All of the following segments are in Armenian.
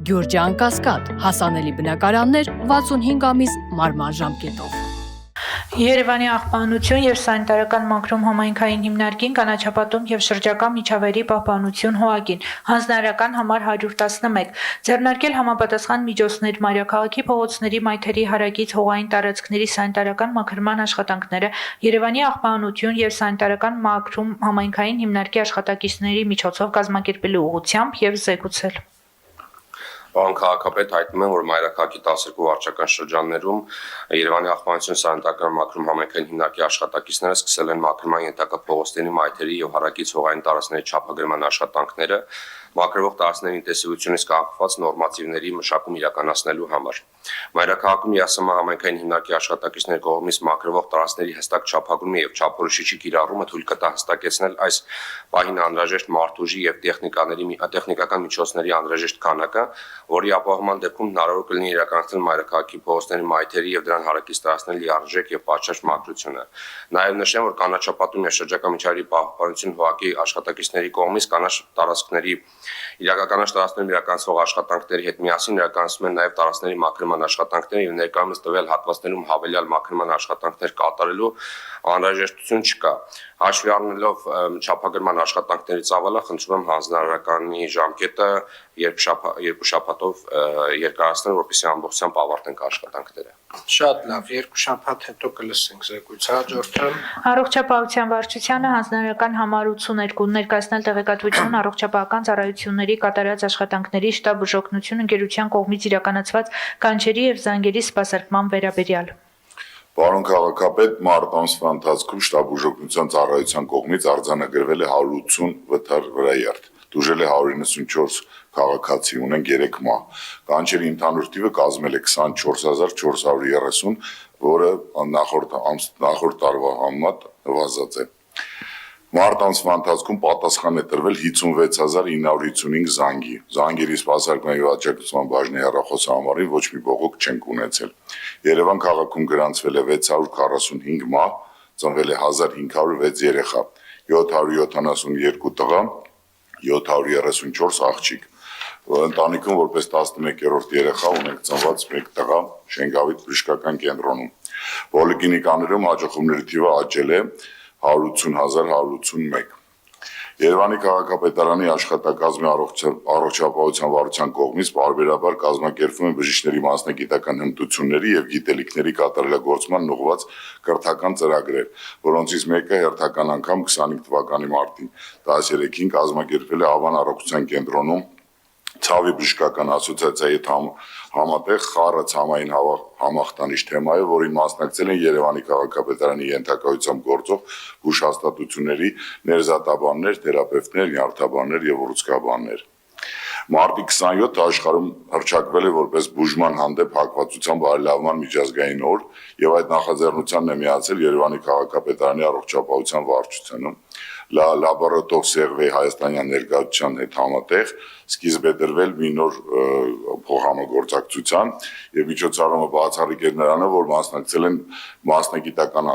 Գյուրջան Կասկադ, հասանելի բնակարաններ 65 ամիս մարման ժամկետով։ Երևանի աղբանություն և սանիտարական մաքրում համայնքային հիմնարկին կանաչապատում և շրջակա միջավայրի պահպանություն ՀՕԱԿ-ին, հանձնարարական համար 111, ձեռնարկել համապատասխան միջոցներ մայրաքաղաքի փողոցների, մայթերի հարակից հողային տարածքների սանիտարական մաքրման աշխատանքները Երևանի աղբանություն և սանիտարական մաքրում համայնքային հիմնարկի աշխատակիցների միջոցով կազմակերպելու ուղղությամբ և զեկուցել։ Պարոն քաղաքապետ, հայտնում եմ, որ մայրաքաղաքի 12 վարչական շրջաններում Երևանի աղբանություն սանիտարական մաքրում համայնքային հիմնարկի աշխատակիցները սկսել են մաքրման ենթակա փողոցների, մայթերի եւ հարակից հողային տարածքների չափագրման աշխատանքները մաքրվող տարածքների ինտենսիվությունից կախված նորմատիվների մշակում իրականացնելու համար։ Մայրաքաղաքում ԵԱՍՄ համայնքային հիմնարկի աշխատակիցների կողմից մաքրվող տարածքների հստակ չափագրումի եւ չափորոշիչի կիրառումը թույլ կտա հստակեցնել այս պահին անհրաժեշտ մարդուժի եւ տեխնիկական միջոցների անհրաժեշտ քանակը, որի ապահովման դեպքում հնարավոր կլինի իրականացնել մայրաքաղաքի փողոցների, մայթերի եւ դրան հարակից տարածքների լիարժեք եւ պատշաճ մաքրությունը։ Նաեւ նշեմ, որ կանաչապատում եւ շրջակա միջավայրի պահպանություն ՀՕԱԿ-ի աշխատակիցների կողմից կանաչ տարածքներում իրականացվող աշխատանքների հետ միասին իրականացվում են նաեւ տարածքների մաքրման աշխատանքներ եւ ներկայումս տվյալ հատվածներում հավելյալ մաքրման աշխատանքներ կատարելու անհրաժեշտություն չկա։ Հաշվի առնելով չափագրման աշխատանքների ծավալը, խնդրում եմ հանձնարարականի ժամկետը երկու շաբաթով երկարացնել, որպեսզի ամբողջությամբ ավարտենք աշխատանքները։ Շատ լավ, երկու շաբաթ հետո կլսենք զեկույցը, հաջորդը։ Առողջապահության վարչությանը հանձնարարական համար 82 ներկայացնել տեղեկատվություն առողջապահական ծառայությունների կատարած աշխատանքների շտաբ բուժօգնություն ընկերության կողմից իրականացված կանչերի եւ զանգերի սպասարկման վերաբերյալ։ Պարոն քաղաքապետ, մարտ ամսվա ընթացքում շտաբ բուժօգնության ծառայության կողմից արձանագրվել է 180 վթար վրաերթ, դուժել է 194 քաղաքացի, ունենք 3 մահ։ Կանչերի ընդհանուր թիվը կազմել է 24430, որը նախորդ տարվա համեմատ նվազած է։ Մարտ ամսվա ընթացքում պատասխան է տրվել 56955 զանգի։ Զանգերի սպասարկման եւ աջակցության բաժնի հեռախոսահամարին ոչ մի բողոք չենք ունեցել։ Երևան քաղաքում գրանցվել է 645 մահ, ծնվել է 1506 երեխա, 772 տղա, 734 աղջիկ։ Ընտանիքում որպես 11-րդ երեխա ունենք ծնված 1 տղա Շենգավիթ բժշկական կենտրոնում։ Պոլիկլինիկաներում հաճախումների թիվը աճել է 180181։ Երևանի քաղաքապետարանի աշխատակազմի առողջապահության վարչության կողմից պարբերաբար կազմակերպվում են բժիշկների մասնագիտական հմտությունների եւ գիտելիքների կատարելագործման ուղղված կրթական ծրագրեր, որոնցից մեկը հերթական անգամ 25 թվականի մարտին 13-ին կազմակերպվել է Ավան առողջության կենտրոնում Ցավի բժշկական ասոցիացիայի հետ համատեղ խառը ցամային համախտանիշ թեմայով, որին մասնակցել են Երևանի քաղաքապետարանի ենթակայությամբ գործող բուժհաստատությունների ներզատաբաններ, թերապևտներ, նյարդաբաններ եւ ուռուցքաբաններ։ Մարտի 27-ը աշխարհում հռչակվել է որպես բուժման հանդեպ հակվածության բարելավման միջազգային օր եւ այդ նախաձեռնությանն է միացել Երևանի քաղաքապետարանի առողջապահության վարչությունը։ Լաբորատոր Սերվեի հայաստանյան ներկայացության հետ համատեղ սկիզբ է դրվել մի նոր փոխհամագործակցության եւ միջոցառումը բացառիկ էր նրանով, որ մասնակցել են մասնագիտական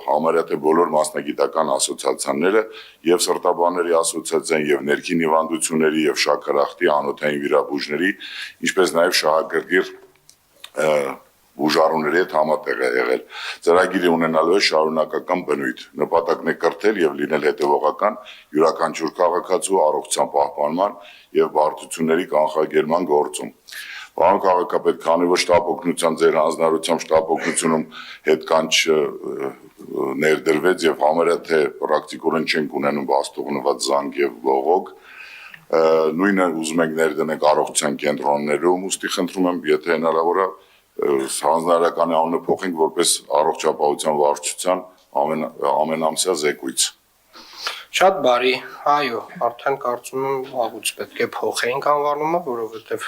համարյա թե բոլոր մասնագիտական ասոցիացիաները եւ սրտաբանների ասոցիացիան եւ ներքին հիվանդությունների եւ շաքարախտի անոթային վիրաբույժների, ինչպես նաեւ շահագրգիռ բուժառուների հետ համատեղ է եղել։ Ծրագիրը ունենալու է շարունակական բնույթ, նպատակն է կրթել եւ լինել հետեւողական յուրաքանչյուր քաղաքացու առողջության պահպանման եւ բարդությունների կանխարգելման գործում։ Պարոն քաղաքապետ, քանի որ շտապ օգնության ձեր հանձնարարությամբ շտապ օգնությունում հետկանչ ներդրվեց եւ համարյա թե պրակտիկորեն չենք ունենում բաստողնված զանգ եւ բողոք, նույնը ուզում ենք ներդնենք առողջության կենտրոններում, ուստի խնդրում եմ, եթե հնարավոր է հանձնարարականի անունը փոխենք որպես առողջապահության վարչության ամենամսյա զեկույց։ Շատ բարի, այո, արդեն կարծում եմ վաղուց պետք է փոխենք անվանումը, որովհետև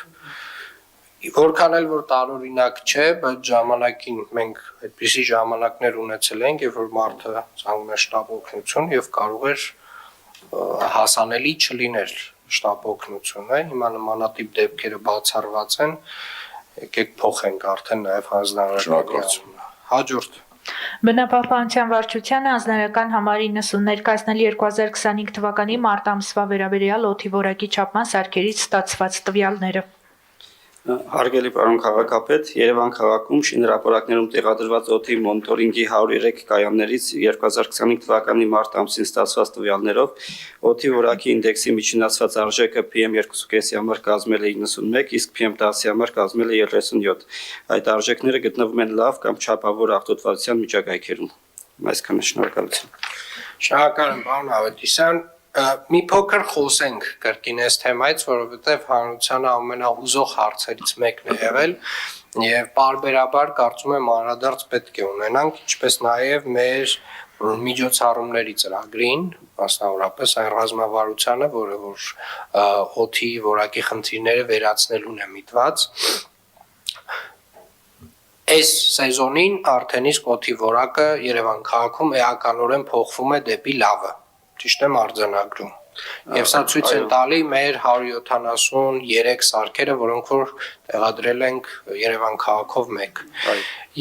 որքան էլ որ տարօրինակ չէ, բայց ժամանակին մենք այդպիսի ժամանակներ ունեցել ենք, երբ որ մարդը ցանկում է շտապ օգնություն եւ կարող էր հասանելի չլիներ շտապ օգնությունը, հիմա նմանատիպ դեպքերը բացառված են, եկեք փոխենք արդեն նաեւ հանձնարարականը։ Հաջորդ Բնապահպանության վարչությանը հանձնարարական համար 90 ներկայացնել 2025 թվականի մարտ ամսվա վերաբերյալ օդի որակի չափման սարքերից ստացված տվյալները։ Հարգելի պարոն քաղաքապետ, Երևան քաղաքում շինհրապարակներում տեղադրված օդի մոնիտորինգի 103 կայաններից 2025 թվականի մարտ ամսին ստացված տվյալներով օդի որակի ինդեքսի միջինացված արժեքը PM2.5-ի համար կազմել է 91, իսկ PM10-ի համար կազմել է 37։ Այդ արժեքները գտնվում են լավ կամ չափավոր աղտոտվածության միջակայքերում։ Այսքանը շնորհակալություն։ Շնորհակալ եմ, պարոն Ավետիսյան։ Մի փոքր խոսենք կրկին այս թեմայից, որովհետև հանրությանը ամենահուզող հարցերից մեկն է եղել եւ պարբերաբար կարծում եմ անդրադարձ պետք է ունենանք, ինչպես նաեւ մեր միջոցառումների ծրագրին, մասնավորապես այն ռազմավարությանը, որը որ օդի որակի խնդիրները վերացնելուն է միտված։ Այս սեզոնին արդեն իսկ օդի որակը Երևան քաղաքում էականորեն փոխվում է դեպի լավը։ Ճիշտ եմ արձանագրում։ Եվ սա ցույց է տալի մեր 173 սարքերը, որոնք որ տեղադրել ենք Երևան քաղաքով մեկ։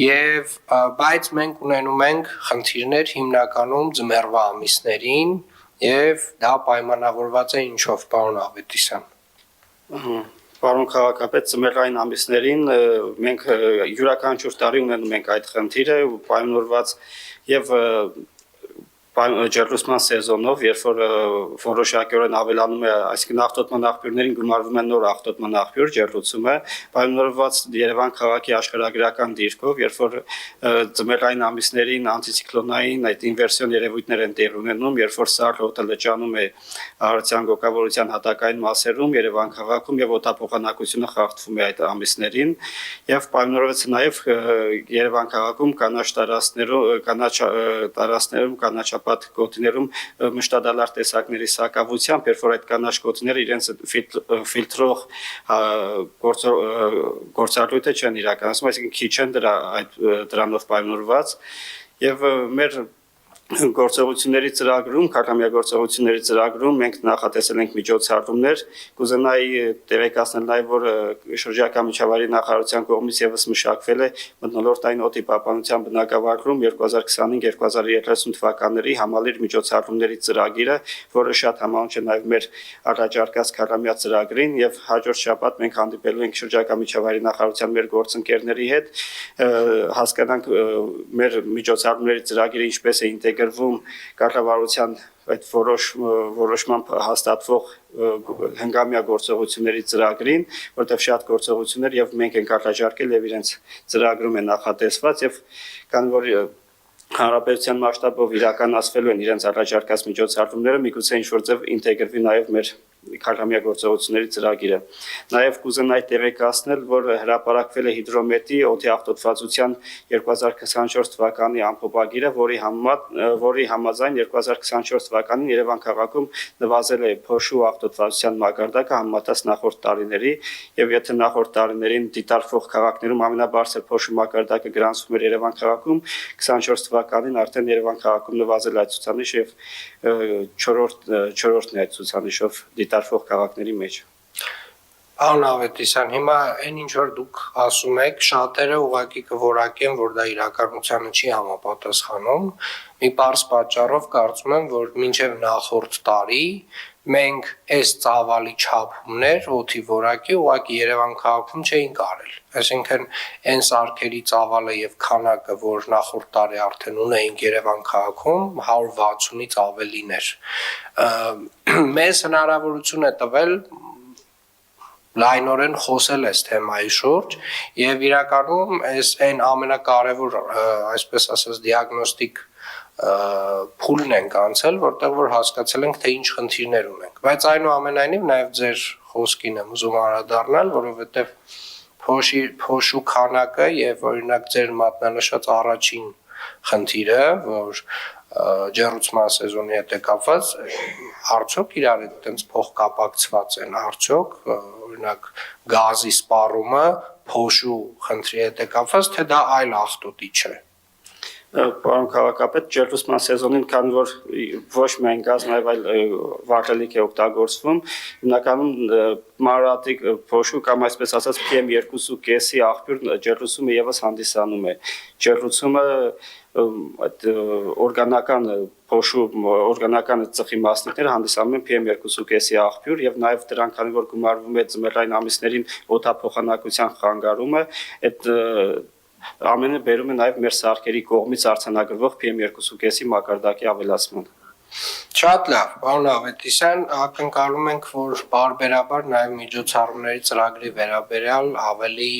Եվ բայց մենք ունենում ենք խնդիրներ հիմնականում ձմեռվա ամիսներին, եւ դա պայմանավորված է ինչով, պարոն Ավետիսյան։ Պարոն քաղաքապետ, ձմեռային ամիսներին մենք յուրաքանչյուր տարի ունենում ենք այդ խնդիրը, պայմանավորված եւ ջեռուցման սեզոնով, երբ որ որոշակիորեն ավելանում է, այսինքն աղտոտման աղբյուրներին գումարվում է նոր աղտոտման աղբյուր, ջեռուցումը, պայմանավորված Երևան քաղաքի աշխարհագրական դիրքով, երբ որ ձմեռային ամիսներին անտիցիկլոնային այդ ինվերսիոն երևույթներ են տեղի ունենում, երբ որ սառը օդը լճանում է արարության գոգավորության հատակային մասերում, Երևան քաղաքում եւ օդափոխանակությունը խախտվում է այդ ամիսներին, եւ պայմանավորված նաեւ Երևան քաղաքում կանաչ տարածքներում կանաչապատ գոտիներում մշտադալար տեսակների սակավությամբ, երբ որ այդ կանաչ գոտիները իրենց ֆիլտրող գործառույթը չեն իրականացնում, այսինքն քիչ են դրանով պայմանավորված եւ մեր գործողությունների ծրագրում, քարտամյա գործողությունների ծրագրում մենք նախատեսել ենք միջոցառումներ, կուզենայի տեղեկացնել նաև, որ շրջակա միջավայրի նախարարության կողմից եւս մշակվել է մթնոլորտային օդի պահպանության բնագավառում 2025-2030 թվականների համալիր միջոցառումների ծրագիրը, որը շատ համահունչ է նաև մեր առաջարկած քարտամյա ծրագրին եւ հաջորդ շաբաթ մենք հանդիպելու ենք շրջակա միջավայրի նախարարության մեր գործընկերների հետ, հասկանանք մեր միջոցառումների ծրագիրը ինչպես է ինտեգրվում կառավարության այդ որոշմամբ հաստատվող հնգամյա գործողությունների ծրագրին, որտեղ շատ գործողություններ եւ մենք ենք առաջարկել եւ իրենց ծրագրում է նախատեսված եւ կան որ հանրապետության մասշտաբով իրականացվելու են իրենց առաջարկած միջոցառումները, միգուցե ինչ-որ ձև ինտեգրվի նաև մեր քարտամյա գործողությունների ծրագիրը։ Նաև կուզենայի տեղեկացնել, որ հրապարակվել է հիդրոմետրի օդի աղտոտվածության 2024 թվականի ամփոփագիրը, որի համաձայն 2024 թվականին Երևան քաղաքում նվազել է փոշու աղտոտվածության մակարդակը համեմատած նախորդ տարիների, եւ եթե նախորդ տարիներին դիտարկվող քաղաքներում ամենաբարձր փոշու մակարդակը գրանցվում էր Երևան քաղաքում, 24 թվականին արդեն Երևան քաղաքում նվազել այդ ցուցանիշը եւ 4-րդն է այդ ցուցանիշով դիտարկվող քաղաքների մեջ։ Պարոն Ավետիսյան, հիմա այն ինչ որ դուք ասում եք, շատերը ուղղակի կորակեն, որ դա իրականությանը չի համապատասխանում։ Մի պարզ պատճառով կարծում եմ, որ մինչև նախորդ տարի մենք այս ծավալի չափումներ օդի որակի ուղղակի Երևան քաղաքում չէինք արել։ Այսինքն այն սարքերի ծավալը եւ քանակը, որ նախորդ տարի արդեն ունեինք Երևան քաղաքում, 160-ից ավելին էր։ Մեզ հնարավորություն է տվել լայնորեն խոսել այս թեմայի շուրջ եւ իրականում այն ամենակարևոր, այսպես ասած, դիագնոստիկ փուլն ենք անցել, որտեղ որ հասկացել ենք, թե ինչ խնդիրներ ունենք։ Բայց այնուամենայնիվ նաեւ ձեր խոսքին եմ ուզում անդրադառնալ, որովհետեւ փոշու քանակը եւ օրինակ ձեր մատնանշած առաջին խնդիրը, որ ջեռուցման սեզոնի հետ է կապված, արդյոք իրար հետ տենց փոխկապակցված են, արդյոք օրինակ գազի սպառումը փոշու խնդրի հետ է կապված, թե դա այլ աղտոտիչ է։ Պարոն քաղաքապետ, ջերմության սեզոնին քանի որ ոչ միայն գազ, նաև այլ վառելիք է օգտագործվում, հիմնականում մանրատիկ փոշու կամ այսպես ասած PM2.5-ի աղբյուր ջերմությունը եւս հանդիսանում է։ Ջերմությունը այդ օրգանական փոշու օրգանական ծխի մասնիկները հանդիսանում են PM2.5-ի աղբյուր եւ նաև դրանք քանի որ գումարվում է ձմեռային ամիսներին օդափոխանակության խանգարումը, այդ ամենը բերում է նաև մեր սարքերի կողմից արձանագրվող PM2.5-ի մակարդակի ավելացման։ Շատ լավ, պարոն Ավետիսյան, ակնկալում ենք, որ պարբերաբար նաև միջոցառումների ծրագրի վերաբերյալ ավելի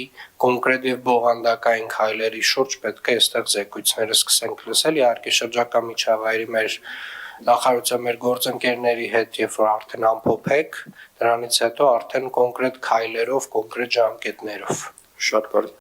կոնկրետ եւ բովանդակային քայլերի շուրջ պետք է այստեղ զեկույցները սկսենք լսել, իհարկե շրջակա միջավայրի մեր նախարարության մեր գործընկերների հետ, երբ որ արդեն ամփոփեք, դրանից հետո արդեն կոնկրետ քայլերով, կոնկրետ ժամկետներով։ Շատ բարի։